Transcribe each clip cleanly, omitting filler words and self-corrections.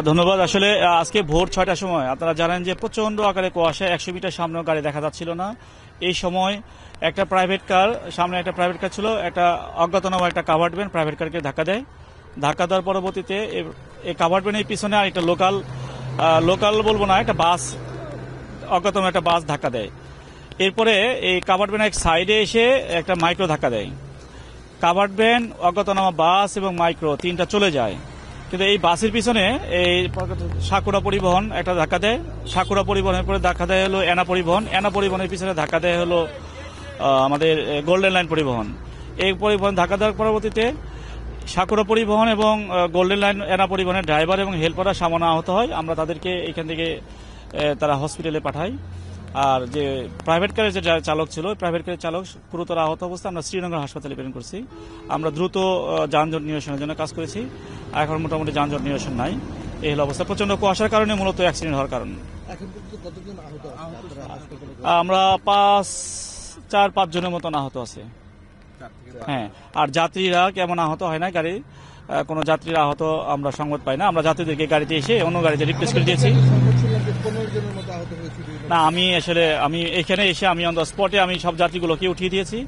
ধন্যবাদ। আসলে আজকে ভোর 6টার সময় আপনারা জানেন যে প্রচন্ড আকারে কুয়াশা, 100 মিটার সামনেও গাড়ি দেখা যাচ্ছিল না। এই সময় একটা প্রাইভেট কার, সামনে একটা প্রাইভেট কার ছিল, একটা অজ্ঞাতনামা একটা কাভার্ড ভ্যান প্রাইভেট কারকে ধাক্কা দেয়। ধাক্কা দেওয়ার পরবর্তীতে এই কাভার্ড ভ্যানের পিছনে আর একটা লোকাল বলবো না, একটা বাস, অজ্ঞাতনামা একটা বাস ধাক্কা দেয়। এরপরে এই কাভার্ড ভ্যান এক সাইডে এসে একটা মাইক্রো ধাক্কা দেয়। কাভার্ড ভ্যান, অজ্ঞাতনামা বাস এবং মাইক্রো তিনটা চলে যায়। কিন্তু এই বাসের পিছনে এই সাকুরা পরিবহন একটা ধাক্কা দেয়। সাকুরা পরিবহনের পরে ধাক্কা দেয় হলো এনা পরিবহন। এনা পরিবহনের পিছনে ধাক্কা দেয় হলো আমাদের গোল্ডেন লাইন পরিবহন। এই পরিবহন ধাক্কা দেওয়ার পরবর্তীতে সাকুরা পরিবহন এবং গোল্ডেন লাইন এনা পরিবহনের ড্রাইভার এবং হেল্পাররা সামান্য আহত হয়। আমরা তাদেরকে এখান থেকে তারা হসপিটালে পাঠাই। আর যে প্রাইভেট কারের যে চালক ছিল, প্রাইভেট কারের চালক গুরুতর আহত অবস্থায় আমরা শ্রীনগর হাসপাতালে প্রেরণ করছি। আমরা দ্রুত যানজট নিরসনের জন্য কাজ করেছি। এখন মোটামুটি যানজট নিরসন নাই। এই হলো অবস্থা। প্রচন্ড কুয়াশার কারণে মূলত অ্যাক্সিডেন্ট হওয়ার কারণ। আমরা 4-5 জনের মতন আহত আছে। হ্যাঁ, আর যাত্রীরা কেমন আহত হয় না, গাড়ি কোনো যাত্রীরা আহত আমরা সংবাদ পাই না। আমরা যাত্রীদেরকে গাড়িতে এসে অন্য গাড়িতে রিকোয়েস্ট করে দিয়েছি। না, আমি এখানে এসে আমি অন দ্য স্পটে আমি সব যাত্রীগুলোকে উঠিয়ে দিয়েছি।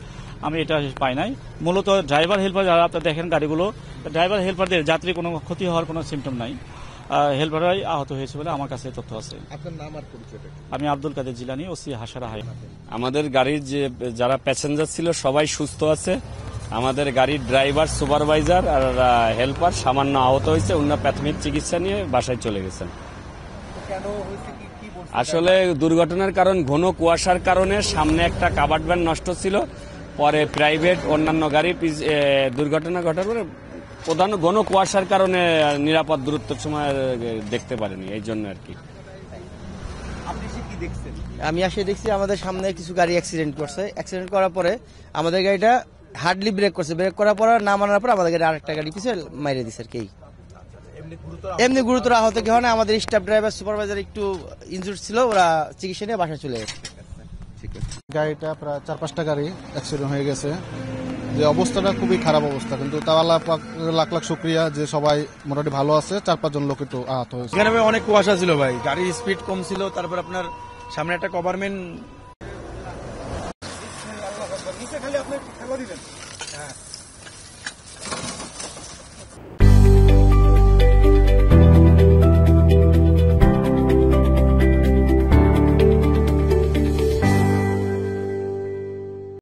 আমি এটা পাই নাই। মূলত ড্রাইভার হেল্পার যারা আপনারা দেখেন গাড়িগুলো, ড্রাইভার হেল্পারদের যাত্রী কোনো ক্ষতি হওয়ার কোনো সিমটম নাই। হেল্পাররাই আহত হয়েছে বলে আমার কাছে তথ্য আছে। আপনার নাম আর পরিচয়? আমি আব্দুল কাদের জিলানী, ওসি হাসারা হাই। আমাদের গাড়ির যারা প্যাসেঞ্জার ছিল সবাই সুস্থ আছে। আমাদের গাড়ির ড্রাইভার, সুপারভাইজার আর হেল্পার সামান্য আহত হয়েছে। ওনারা প্রাথমিক চিকিৎসা নিয়ে বাসায় চলে গেছেন। আসলে দুর্ঘটনার কারণ ঘন কুয়াশার কারণে সামনে একটা কাভার্ড ভ্যান নষ্ট ছিল, পরে প্রাইভেট অন্যান্য গাড়ি দুর্ঘটনা ঘটার পরে প্রধান ঘন কুয়াশার কারণে নিরাপদ দূরত্বের সময় দেখতে পারেনি, এই জন্য আর কি। আমি এসে দেখছি আমাদের সামনে কিছু গাড়ি অ্যাক্সিডেন্ট করছে। অ্যাক্সিডেন্ট করার পরে আমাদের গাড়িটা হার্ডলি ব্রেক করছে। ব্রেক করার পর না মানার পর আমাদের গাড়ি আরেকটা গাড়ি পিছিয়ে মাইরে দিচ্ছে আর কি। এমনি গুরুতর আহত কি হয় না, আমাদের স্টাফ ড্রাইভার, সুপারভাইজার একটু ইনজুর্ড ছিল, ওরা চিকিৎসা নিয়ে বাসায় চলে গেছে। গাড়িটা প্রায় 4-5টা গাড়ি অ্যাক্সিডেন্ট হয়ে গেছে। যে অবস্থাটা খুবই খারাপ অবস্থা, কিন্তু তাও আল্লাহ পাক লাখ লাখ শুকরিয়া যে সবাই মোটামুটি ভালো আছে। 4-5 জন লোক একটু আহত হয়েছে। এখানে অনেক কুয়াশা ছিল ভাই, গাড়ির স্পিড কম ছিল। তারপর আপনার সামনে একটা কভারম্যান